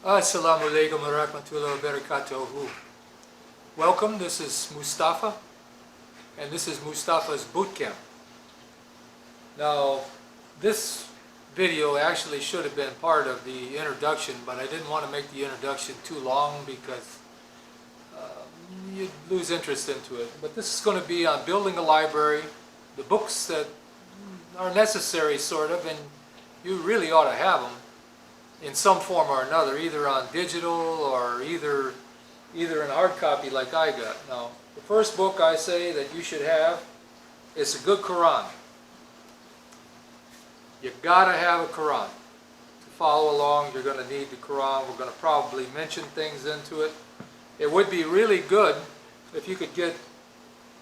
Assalamu alaikum wa rahmatullahi wa barakatuhu. Welcome, this is Mustafa, and this is Mustafa's Boot Camp. Now, this video actually should have been part of the introduction, but I didn't want to make the introduction too long because you'd lose interest into it. But this is going to be on building a library, the books that are necessary, sort of, and you really ought to have them in some form or another, either on digital or either in hard copy like I got. Now, the first book I say that you should have is a good Quran. You gotta have a Quran. To follow along, you're going to need the Quran. We're going to probably mention things into it. It would be really good if you could get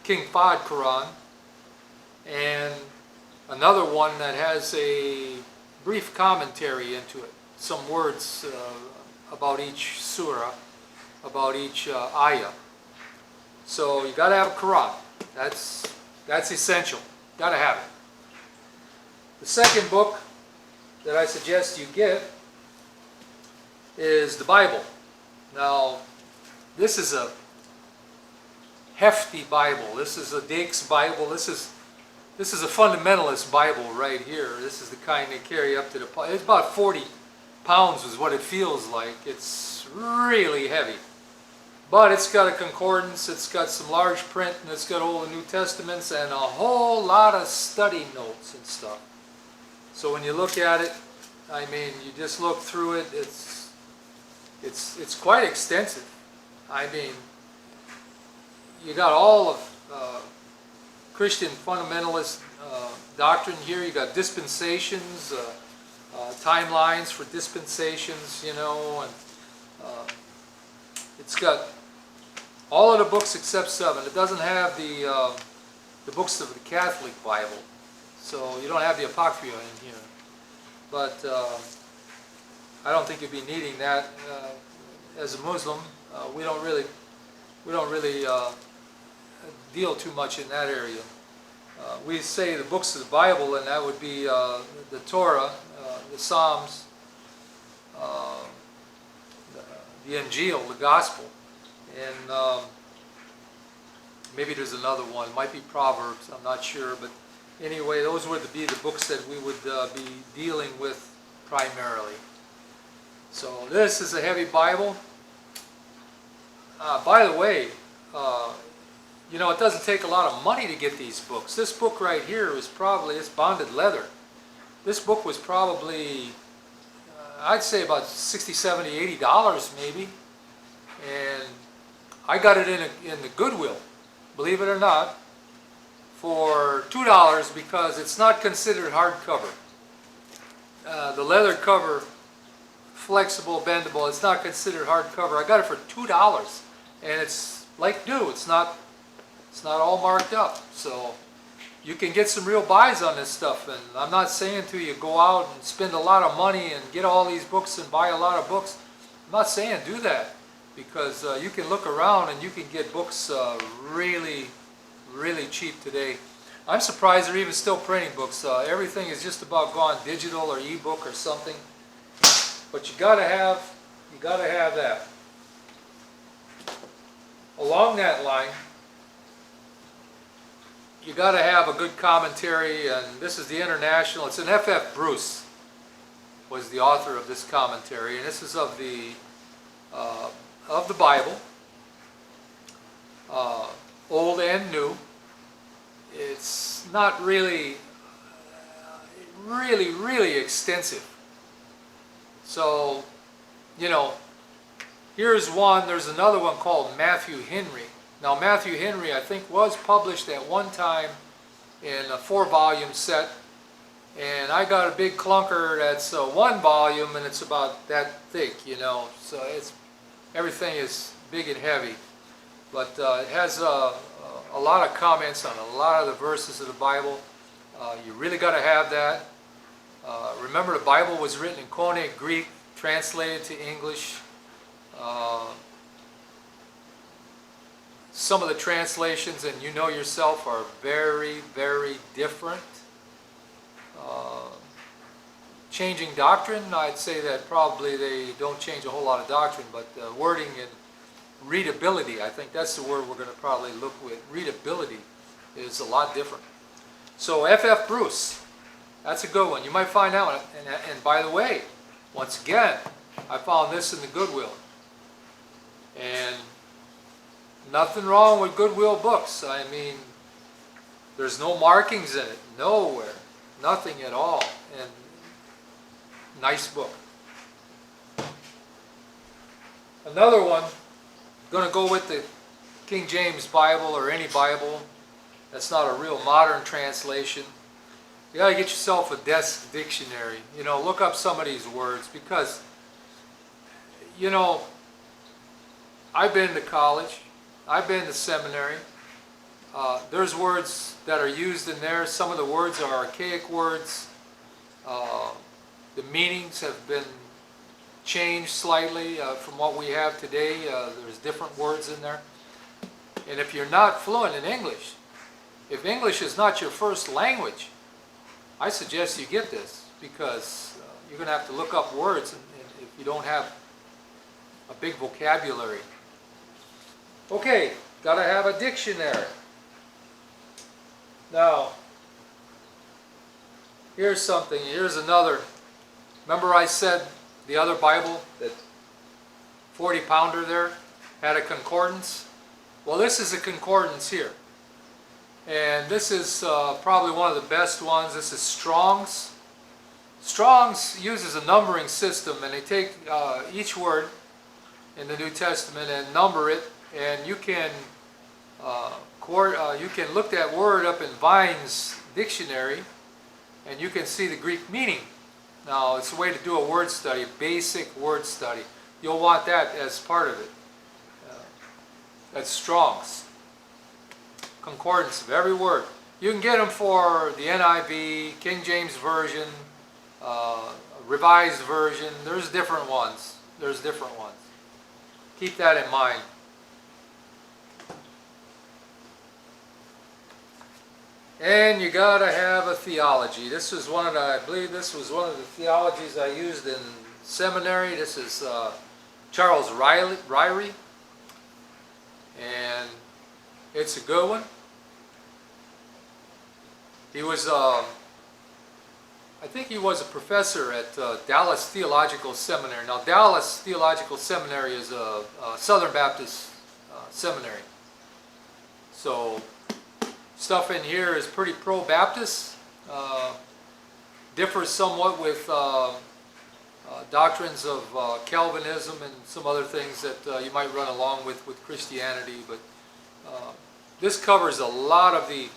King Fahd Quran and another one that has a brief commentary into it. Some words about each surah, about each ayah. So you got to have a Quran. That's essential. Got to have it. The second book that I suggest you get is the Bible. Now, this is a hefty Bible. This is a Dake's Bible. This is a fundamentalist Bible right here. This is the kind they carry up to the. It's about 40 pounds is what it feels like. It's really heavy. But it's got a concordance, it's got some large print, and it's got Old and New Testaments and a whole lot of study notes and stuff. So when you look at it, I mean, you just look through it, it's quite extensive. I mean, you got all of Christian fundamentalist doctrine here. You got dispensations, timelines for dispensations, you know, and it's got all of the books except 7. It doesn't have the books of the Catholic Bible, so you don't have the Apocrypha in here. But I don't think you'd be needing that as a Muslim. We don't really deal too much in that area. We say the books of the Bible, and that would be the Torah, the Psalms, the Injil, the Gospel, and maybe there's another one. It might be Proverbs, I'm not sure, but anyway, those would be the books that we would be dealing with primarily. So this is a heavy Bible. By the way, you know, it doesn't take a lot of money to get these books. This book right here is probably, it's bonded leather. This book was probably, I'd say about $60, $70, $80 maybe. And I got it in the Goodwill, believe it or not, for $2 because it's not considered hardcover. The leather cover, flexible, bendable, it's not considered hardcover. I got it for $2, and it's like new. It's not all marked up, so you can get some real buys on this stuff. And I'm not saying to you go out and spend a lot of money and get all these books and buy a lot of books. I'm not saying do that, because you can look around and you can get books really cheap today. I'm surprised they're even still printing books. Everything is just about gone digital or ebook or something. But you gotta have that. Along that line, you got to have a good commentary, and this is the International. It's an F.F. Bruce was the author of this commentary, and this is of the Bible, Old and New. It's not really extensive. So, you know, here's one. There's another one called Matthew Henry. Now, Matthew Henry, I think, was published at one time in a 4-volume set, and I got a big clunker that's 1 volume, and it's about that thick, you know. So everything is big and heavy, but it has a lot of comments on a lot of the verses of the Bible. You really got to have that. Remember, the Bible was written in Koine Greek, translated to English. Some of the translations, and you know yourself, are very different. changing doctrine, I'd say that probably they don't change a whole lot of doctrine, but wording and readability, I think that's the word we're going to probably look with. Readability is a lot different. So F.F. Bruce, that's a good one. You might find out. And by the way, once again, I found this in the Goodwill. And nothing wrong with Goodwill books. I mean, there's no markings in it. Nowhere. Nothing at all. And nice book. Another one, going to go with the King James Bible or any Bible that's not a real modern translation. You got to get yourself a desk dictionary. You know, look up some of these words because, you know, I've been to college. I've been to seminary. There's words that are used in there. Some of the words are archaic words. The meanings have been changed slightly from what we have today. There's different words in there. And if you're not fluent in English, if English is not your first language, I suggest you get this because you're going to have to look up words if you don't have a big vocabulary. Okay, got to have a dictionary. Now, here's something. Here's another. Remember I said the other Bible, that 40-pounder there, had a concordance? Well, this is a concordance here. And this is probably one of the best ones. This is Strong's. Strong's uses a numbering system, and they take each word in the New Testament and number it, and you can look that word up in Vine's dictionary, and you can see the Greek meaning. Now, it's a way to do a word study, a basic word study. You'll want that as part of it. That's Strong's. Concordance of every word. You can get them for the NIV, King James Version, Revised Version. There's different ones. There's different ones. Keep that in mind. And you got to have a theology. This was one of the, I believe this was one of the theologies I used in seminary. This is Charles Ryrie. And it's a good one. He was, I think he was a professor at Dallas Theological Seminary. Now, Dallas Theological Seminary is a Southern Baptist seminary. So, stuff in here is pretty pro-Baptist. Differs somewhat with doctrines of Calvinism and some other things that you might run along with Christianity. But this covers a lot of the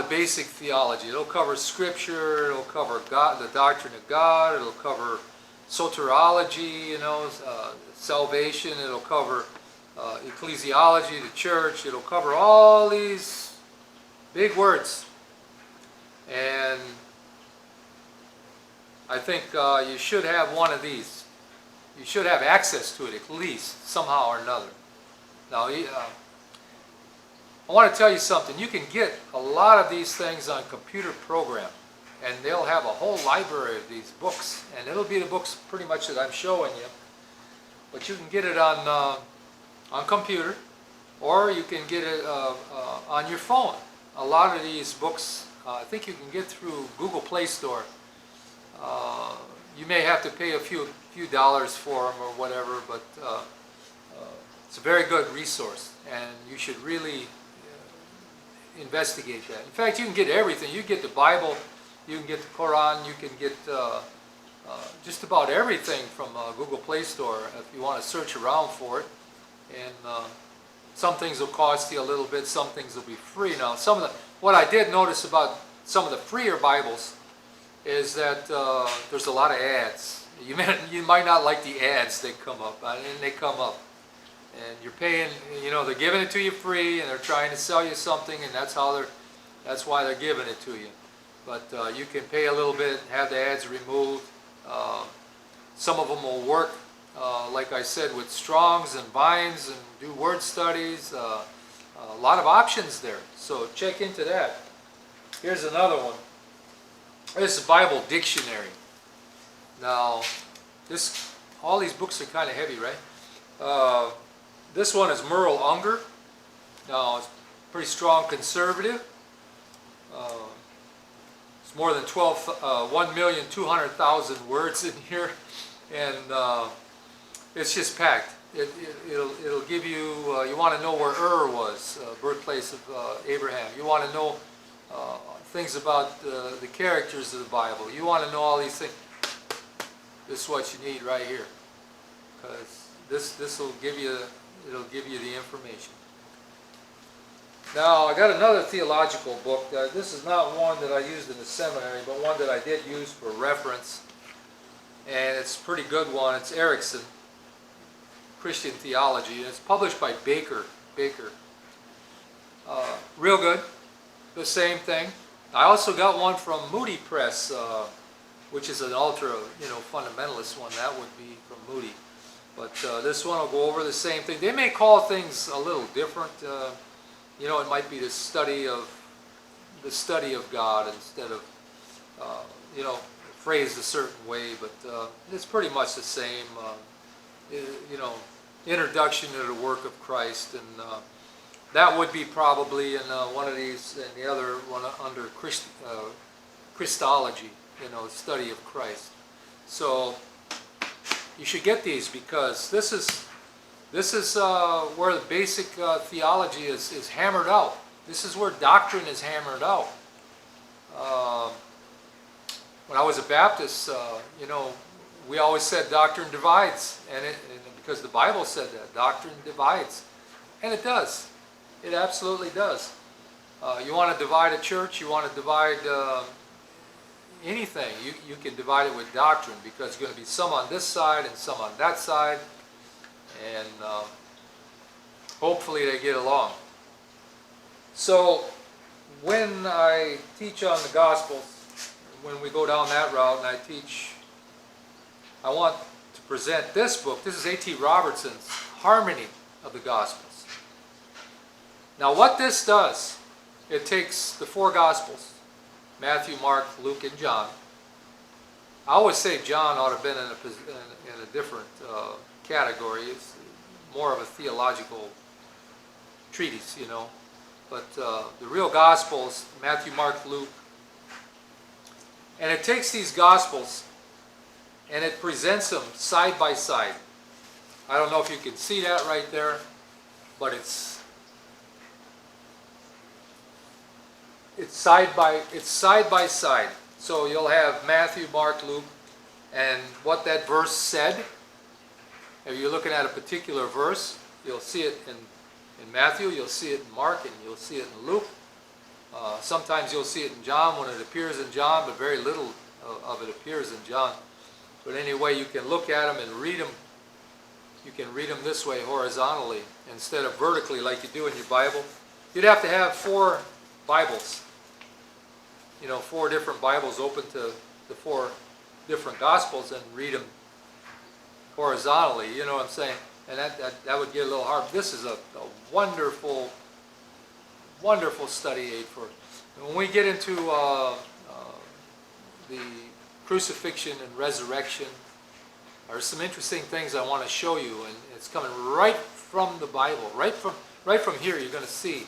basic theology. It'll cover Scripture. It'll cover God, the doctrine of God. It'll cover soteriology, you know, salvation. It'll cover ecclesiology, the church. It'll cover all these big words. And I think you should have one of these. You should have access to it at least, somehow or another. Now, I want to tell you something. You can get a lot of these things on computer program, and they'll have a whole library of these books, and it'll be the books pretty much that I'm showing you. But you can get it on computer, or you can get it on your phone. A lot of these books, I think you can get through Google Play Store. You may have to pay a few dollars for them or whatever, but it's a very good resource, and you should really investigate that. In fact, you can get everything. You can get the Bible, you can get the Quran, you can get just about everything from Google Play Store if you want to search around for it. And some things will cost you a little bit, some things will be free. Now, what I did notice about some of the freer Bibles is that there's a lot of ads. You might not like the ads that come up, and they come up. And you're paying, you know, they're giving it to you free, and they're trying to sell you something, and that's why they're giving it to you. But you can pay a little bit, have the ads removed. Some of them will work, like I said, with Strong's and Vines, and do word studies. A lot of options there, so check into that. Here's another one. This is Bible Dictionary. Now, all these books are kind of heavy, right? This one is Merle Unger. Now, it's pretty strong conservative. It's more than 1,200,000 words in here, and it's just packed. It'll give you, you want to know where Ur was, birthplace of Abraham. You want to know things about the characters of the Bible. You want to know all these things. This is what you need right here, because this will give you, it'll give you the information. Now, I got another theological book. This is not one that I used in the seminary, but one that I did use for reference, and it's a pretty good one. It's Erickson, Christian Theology, and it's published by Baker. Real good. The same thing. I also got one from Moody Press, which is an ultra, fundamentalist one. That would be from Moody. But this one will go over the same thing. They may call things a little different. It might be the study of God instead of, phrased a certain way. But it's pretty much the same. Introduction to the work of Christ, and that would be probably in one of these, and the other one under Christology, study of Christ. So you should get these, because this is where the basic theology is hammered out. This is where doctrine is hammered out. When I was a Baptist, we always said doctrine divides, and because the Bible said that doctrine divides, and it does. It absolutely does. You want to divide a church, you want to divide anything, you can divide it with doctrine, because there's going to be some on this side and some on that side, and hopefully they get along. So when I teach on the Gospels, when we go down that route and I teach, I want to present this book. This is A.T. Robertson's Harmony of the Gospels. Now what this does, it takes the four Gospels, Matthew, Mark, Luke, and John. I always say John ought to have been in a different category. It's more of a theological treatise, But the real Gospels, Matthew, Mark, Luke. And it takes these Gospels and it presents them side by side. I don't know if you can see that right there, but it's side by side. So you'll have Matthew, Mark, Luke, and what that verse said. If you're looking at a particular verse, you'll see it in Matthew, you'll see it in Mark, and you'll see it in Luke. Sometimes you'll see it in John when it appears in John, but very little of it appears in John. But anyway, you can look at them and read them. You can read them this way, horizontally, instead of vertically like you do in your Bible. You'd have to have 4 Bibles. 4 different Bibles open to the 4 different Gospels and read them horizontally, you know what I'm saying? And that would get a little hard. This is a wonderful, wonderful study aid for, when we get into the crucifixion and resurrection, there's some interesting things I want to show you, and it's coming right from the Bible. Right from here, you're going to see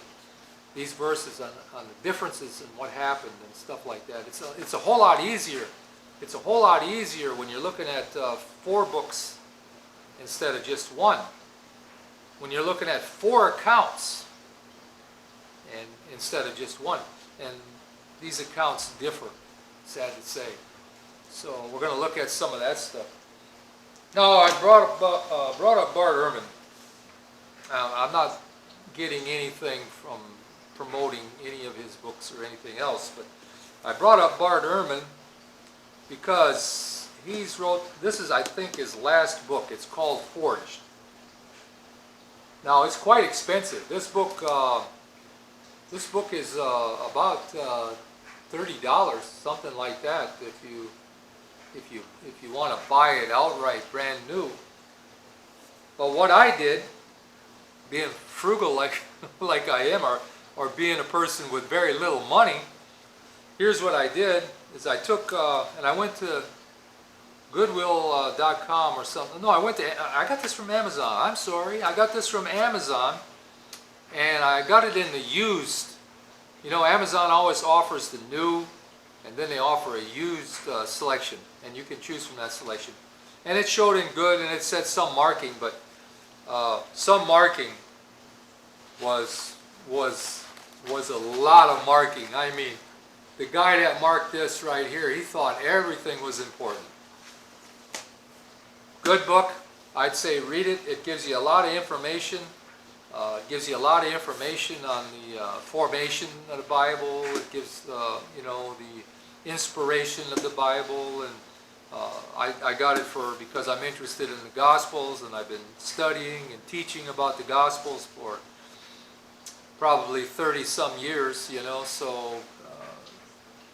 these verses on the differences in what happened and stuff like that. It's a whole lot easier. It's a whole lot easier when you're looking at 4 books instead of just 1. When you're looking at 4 accounts and instead of just 1. And these accounts differ, sad to say. So we're going to look at some of that stuff. Now, I brought up Bart Ehrman. I'm not getting anything from promoting any of his books or anything else, but I brought up Bart Ehrman because he's wrote, this is I think his last book. It's called Forged. Now it's quite expensive. This book is about $30, something like that, if you want to buy it outright, brand new. But what I did, being frugal like I am, or being a person with very little money, here's what I did. is I took, and I went to Goodwill.com or something. No, I got this from Amazon. I'm sorry. I got this from Amazon, and I got it in the used. You know, Amazon always offers the new, and then they offer a used selection, and you can choose from that selection. And it showed in good, and it said some marking, but some marking was a lot of marking. I mean, the guy that marked this right here, he thought everything was important. Good book. I'd say read it. It gives you a lot of information. It gives you a lot of information on the formation of the Bible. It gives, you know, the inspiration of the Bible. And I got it because I'm interested in the Gospels, and I've been studying and teaching about the Gospels for probably 30-some years, you know. So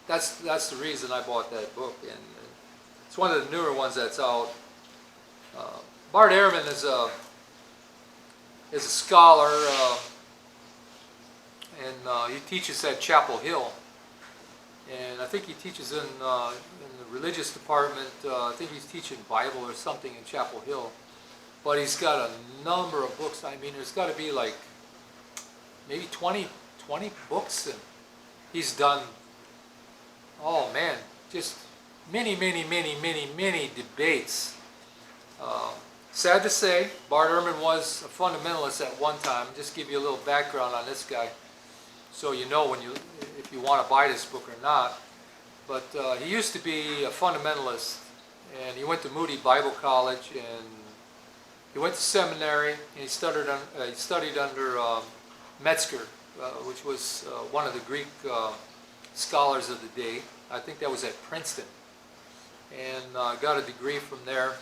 that's the reason I bought that book, and it's one of the newer ones that's out. Bart Ehrman is a scholar, and he teaches at Chapel Hill, and I think he teaches in the religious department. I think he's teaching Bible or something in Chapel Hill, but he's got a number of books. I mean, there's got to be like maybe 20 books, and he's done, oh man, just many debates. Sad to say, Bart Ehrman was a fundamentalist at one time. Just give you a little background on this guy, so you know if you want to buy this book or not. But he used to be a fundamentalist, and he went to Moody Bible College, and he went to seminary, and he studied under Metzger, which was one of the Greek scholars of the day. I think that was at Princeton, and got a degree from there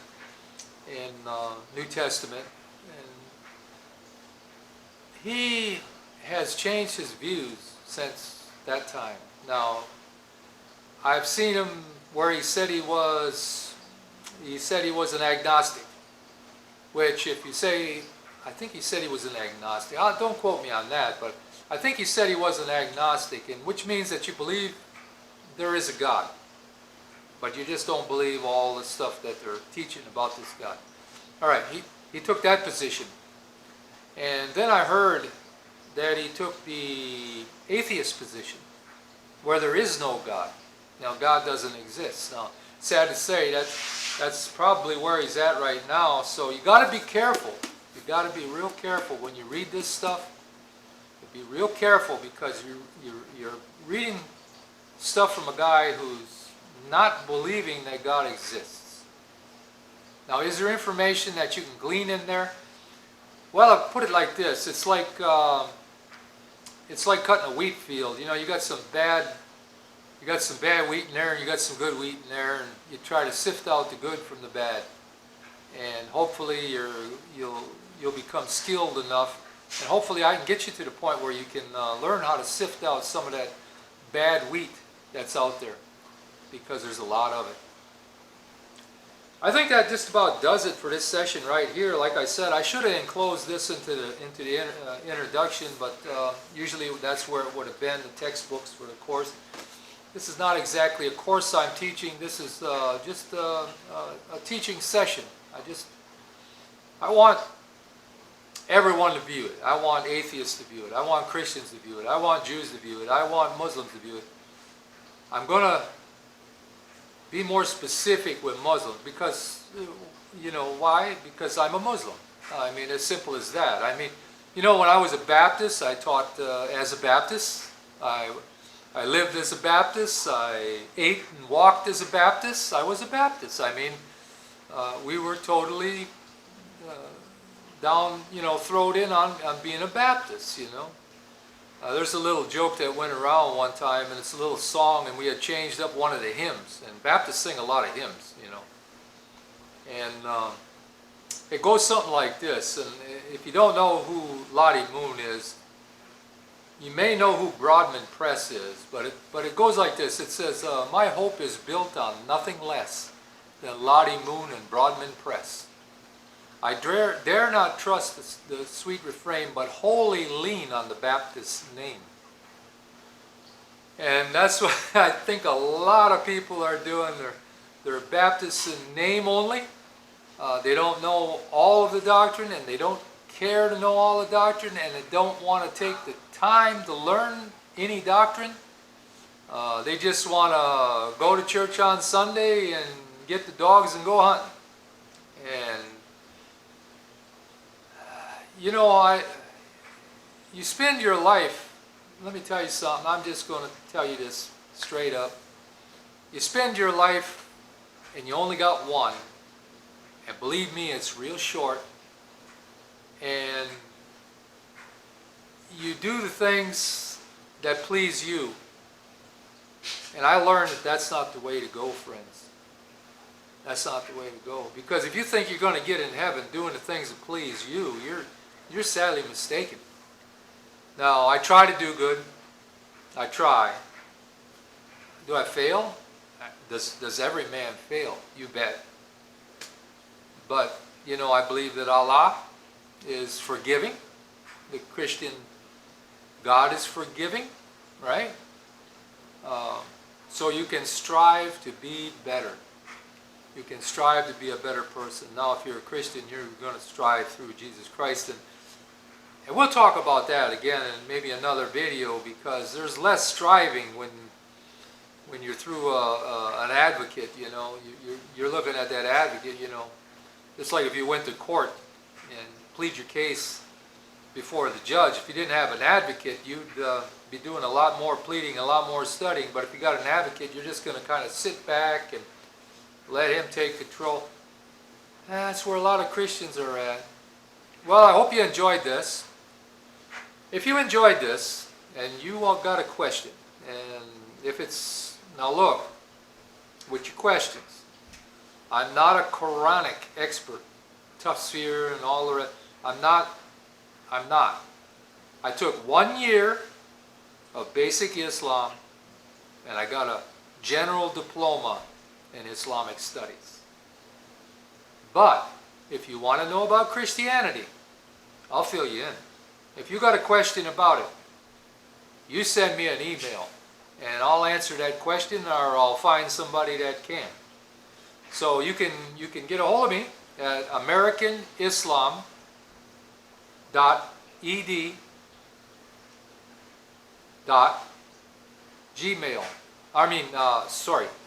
in New Testament, and he has changed his views since that time. Now, I've seen him where he said he was an agnostic, which if you say, I think he said he was an agnostic. Don't quote me on that, but I think he said he was an agnostic, and which means that you believe there is a God, but you just don't believe all the stuff that they're teaching about this God. All right, he took that position. And then I heard that he took the atheist position, where there is no God. Now, God doesn't exist. Now, sad to say, that's probably where he's at right now. So you got to be careful. You got to be real careful when you read this stuff. Be real careful, because you're reading stuff from a guy who's not believing that God exists. Now, is there information that you can glean in there? Well, I'll put it like this: it's like cutting a wheat field. You know, you got some bad wheat in there, and you got some good wheat in there, and you try to sift out the good from the bad, and hopefully you'll become skilled enough, and hopefully I can get you to the point where you can learn how to sift out some of that bad wheat that's out there, because there's a lot of it. I think that just about does it for this session right here. Like I said, I should have enclosed this into the introduction, but usually that's where it would have been, the textbooks for the course. This is not exactly a course I'm teaching. This is just a teaching session. I want everyone to view it. I want atheists to view it. I want Christians to view it. I want Jews to view it. I want Muslims to view it. I'm going to be more specific with Muslims, because, you know, why? Because I'm a Muslim. I mean, as simple as that. I mean, you know, when I was a Baptist, I taught as a Baptist. I lived as a Baptist. I ate and walked as a Baptist. I was a Baptist. I mean, we were totally down, you know, thrown in on being a Baptist, you know. There's a little joke that went around one time, and it's a little song, and we had changed up one of the hymns. And Baptists sing a lot of hymns, you know. And it goes something like this. And if you don't know who Lottie Moon is, you may know who Broadman Press is, but it goes like this. It says, my hope is built on nothing less than Lottie Moon and Broadman Press. I dare not trust the sweet refrain, but wholly lean on the Baptist's name. And that's what I think a lot of people are doing. They're Baptists in name only. They don't know all of the doctrine, and they don't care to know all the doctrine, and they don't want to take the time to learn any doctrine. They just want to go to church on Sunday and get the dogs and go hunting. And you know, you spend your life, let me tell you something, I'm just going to tell you this straight up. You spend your life and you only got one, and believe me, it's real short, and you do the things that please you. And I learned that that's not the way to go, friends. That's not the way to go. Because if you think you're going to get in heaven doing the things that please you, you're sadly mistaken. Now, I try to do good. I try. Do I fail? Does every man fail? You bet. But, you know, I believe that Allah is forgiving. The Christian God is forgiving, right? So you can strive to be better. You can strive to be a better person. Now, if you're a Christian, you're going to strive through Jesus Christ. And we'll talk about that again in maybe another video, because there's less striving when you're through an advocate, you know. You're looking at that advocate, you know. It's like if you went to court and plead your case before the judge. If you didn't have an advocate, you'd be doing a lot more pleading, a lot more studying. But if you got an advocate, you're just going to kind of sit back and let him take control. That's where a lot of Christians are at. Well, I hope you enjoyed this. If you enjoyed this and you all got a question, and if it's, now look, with your questions, I'm not a Quranic expert, tafsir and all the rest. I'm not. I took 1 year of basic Islam, and I got a general diploma in Islamic studies. But if you want to know about Christianity, I'll fill you in. If you got a question about it, you send me an email, and I'll answer that question, or I'll find somebody that can. So you can get a hold of me at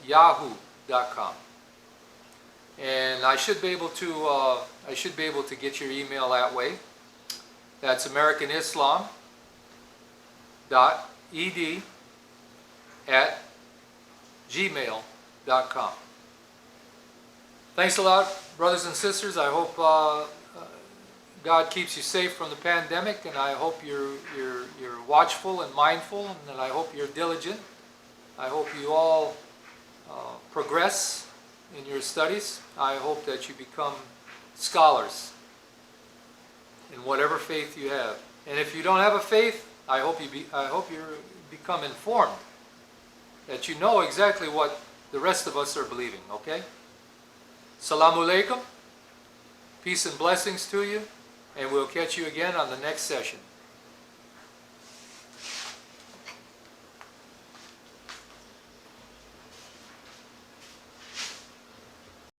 yahoo.com. And I should be able to get your email that way. That's americanislam.ed@gmail.com. Thanks a lot, brothers and sisters. I hope God keeps you safe from the pandemic, and I hope you're watchful and mindful, and I hope you're diligent. I hope you all progress in your studies. I hope that you become scholars in whatever faith you have. And if you don't have a faith, I hope you become informed, that you know exactly what the rest of us are believing, okay? Assalamu alaikum. Peace and blessings to you, and we'll catch you again on the next session.